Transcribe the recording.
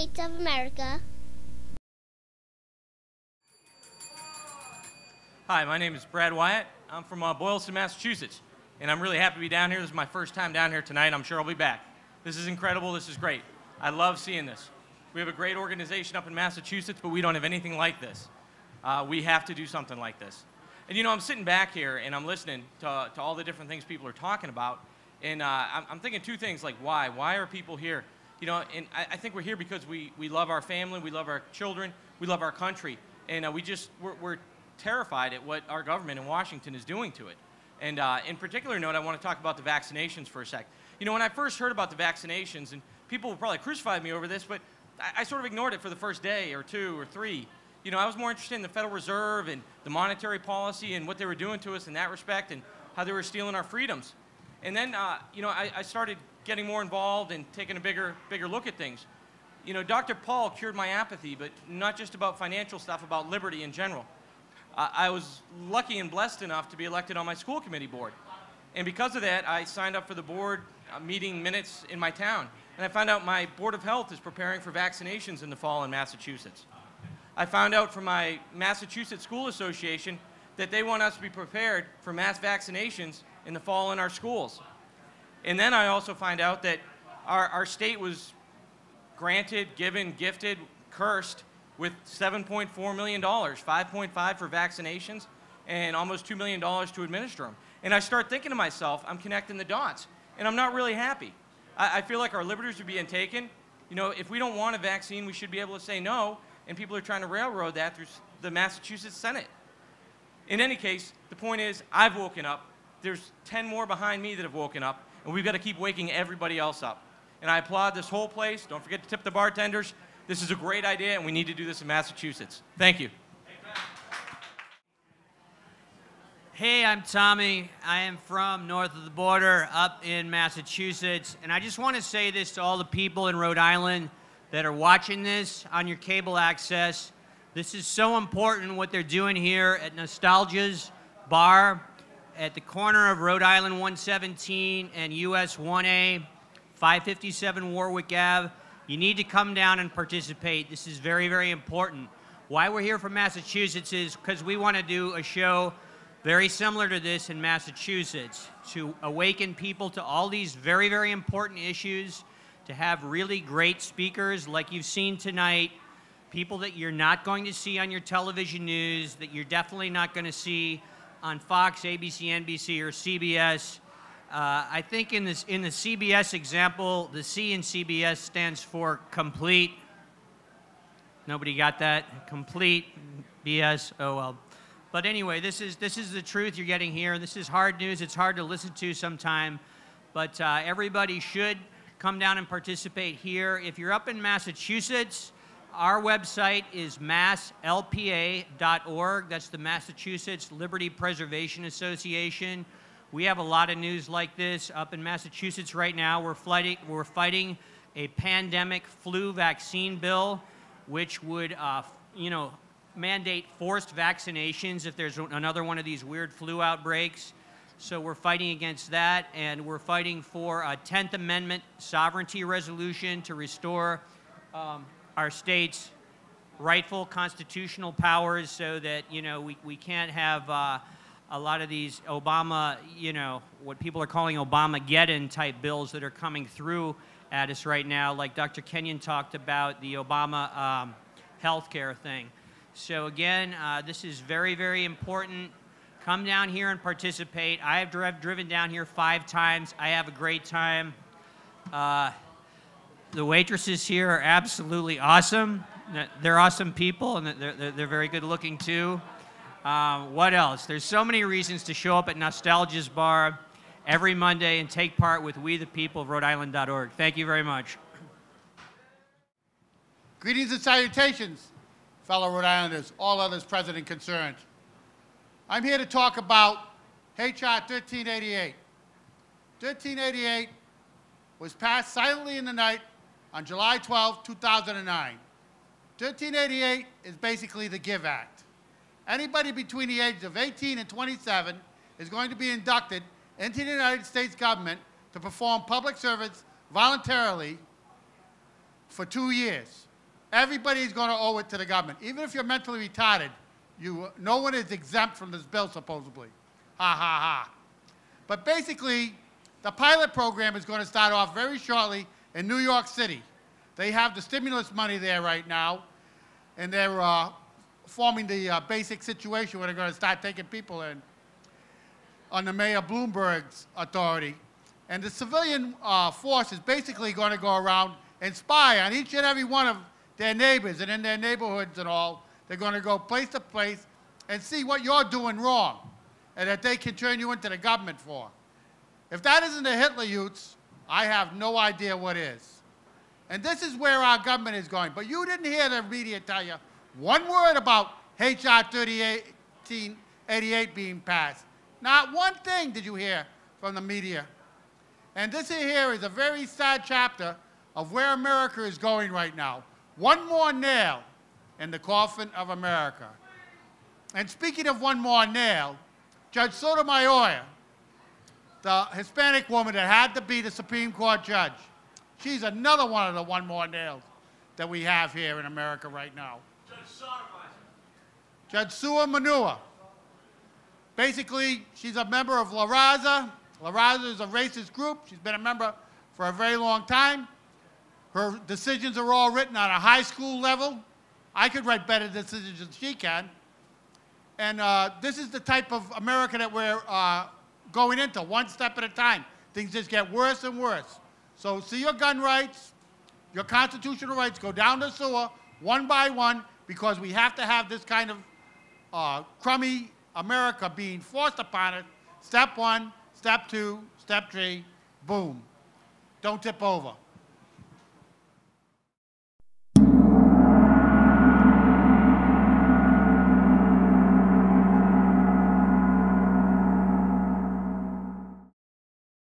States of America. Hi, my name is Brad Wyatt. I'm from Boylston, Massachusetts, and I'm really happy to be down here. This is my first time down here tonight. I'm sure I'll be back. This is incredible. This is great. I love seeing this. We have a great organization up in Massachusetts, but we don't have anything like this. We have to do something like this. And you know, I'm sitting back here and I'm listening to all the different things people are talking about, and I'm thinking two things, like why? Why are people here? You know, and I think we're here because we love our family, we love our children, we love our country, and we're terrified at what our government in Washington is doing to it. And in particular note, I want to talk about the vaccinations for a sec. You know, when I first heard about the vaccinations, and people will probably crucify me over this, but I sort of ignored it for the first day or two or three. You know, I was more interested in the Federal Reserve and the monetary policy and what they were doing to us in that respect and how they were stealing our freedoms. And then, you know, I started getting more involved and taking a bigger look at things. You know, Dr. Paul cured my apathy, but not just about financial stuff, about liberty in general. I was lucky and blessed enough to be elected on my school committee board. And because of that, I signed up for the board meeting minutes in my town. And I found out my Board of Health is preparing for vaccinations in the fall in Massachusetts. I found out from my Massachusetts School Association that they want us to be prepared for mass vaccinations in the fall in our schools. And then I also find out that our state was granted, given, gifted, cursed with $7.4 million, 5.5 for vaccinations, and almost $2 million to administer them. And I start thinking to myself, I'm connecting the dots, and I'm not really happy. I feel like our liberties are being taken. You know, if we don't want a vaccine, we should be able to say no, and people are trying to railroad that through the Massachusetts Senate. In any case, the point is, I've woken up. There's 10 more behind me that have woken up, and we've got to keep waking everybody else up. And I applaud this whole place. Don't forget to tip the bartenders. This is a great idea, and we need to do this in Massachusetts. Thank you. Hey, I'm Tommy. I am from north of the border up in Massachusetts, and I just want to say this to all the people in Rhode Island that are watching this on your cable access. This is so important what they're doing here at Nostalgia's Bar at the corner of Rhode Island 117 and US 1A, 557 Warwick Ave. You need to come down and participate. This is very, very important. Why we're here from Massachusetts is because we want to do a show very similar to this in Massachusetts, to awaken people to all these very, very important issues, to have really great speakers like you've seen tonight, people that you're not going to see on your television news, that you're definitely not going to see on Fox, ABC, NBC, or CBS. I think in the CBS example, the C in CBS stands for complete. Nobody got that? Complete BS. Oh well. But anyway, this is the truth you're getting here. This is hard news. It's hard to listen to sometime, but everybody should come down and participate here. If you're up in Massachusetts, our website is masslpa.org. That's the Massachusetts Liberty Preservation Association. We have a lot of news like this up in Massachusetts right now. We're fighting a pandemic flu vaccine bill, which would, you know, mandate forced vaccinations if there's another one of these weird flu outbreaks. So we're fighting against that, and we're fighting for a 10th Amendment sovereignty resolution to restore our state's rightful constitutional powers so that, you know, we can't have a lot of these Obama, you know, what people are calling Obamageddon type bills that are coming through at us right now, like Dr. Kenyon talked about the Obama healthcare thing. So again, this is very, very important. Come down here and participate. I have driven down here 5 times. I have a great time. The waitresses here are absolutely awesome. They're awesome people, and they're very good looking too. What else? There's so many reasons to show up at Nostalgia's Bar every Monday and take part with We the People of Rhode Island.org. Thank you very much. Greetings and salutations, fellow Rhode Islanders, all others present and concerned. I'm here to talk about HR1388. 1388 was passed silently in the night on July 12, 2009. 1388 is basically the GIVE Act. Anybody between the ages of 18 and 27 is going to be inducted into the United States government to perform public service voluntarily for 2 years. Everybody's going to owe it to the government. Even if you're mentally retarded, no one is exempt from this bill, supposedly. Ha, ha, ha. But basically, the pilot program is going to start off very shortly in New York City. They have the stimulus money there right now, and they're forming the basic situation where they're going to start taking people in under Mayor Bloomberg's authority. And the civilian force is basically going to go around and spy on each and every one of their neighbors and in their neighborhoods and all. They're going to go place to place and see what you're doing wrong and that they can turn you into the government for. If that isn't the Hitler Youths, I have no idea what is. And this is where our government is going. But you didn't hear the media tell you one word about HR 1388 being passed. Not one thing did you hear from the media. And this here is a very sad chapter of where America is going right now. One more nail in the coffin of America. And speaking of one more nail, Judge Sotomayor, the Hispanic woman that had to be the Supreme Court judge, she's another one of the one more nails that we have here in America right now. Judge Sotomayor. Basically, she's a member of La Raza. La Raza is a racist group. She's been a member for a very long time. Her decisions are all written on a high school level. I could write better decisions than she can. And this is the type of America that we're going into, one step at a time. Things just get worse and worse. So see your gun rights, your constitutional rights go down the sewer one by one because we have to have this kind of crummy America being forced upon us. Step one, step two, step three, boom. Don't tip over.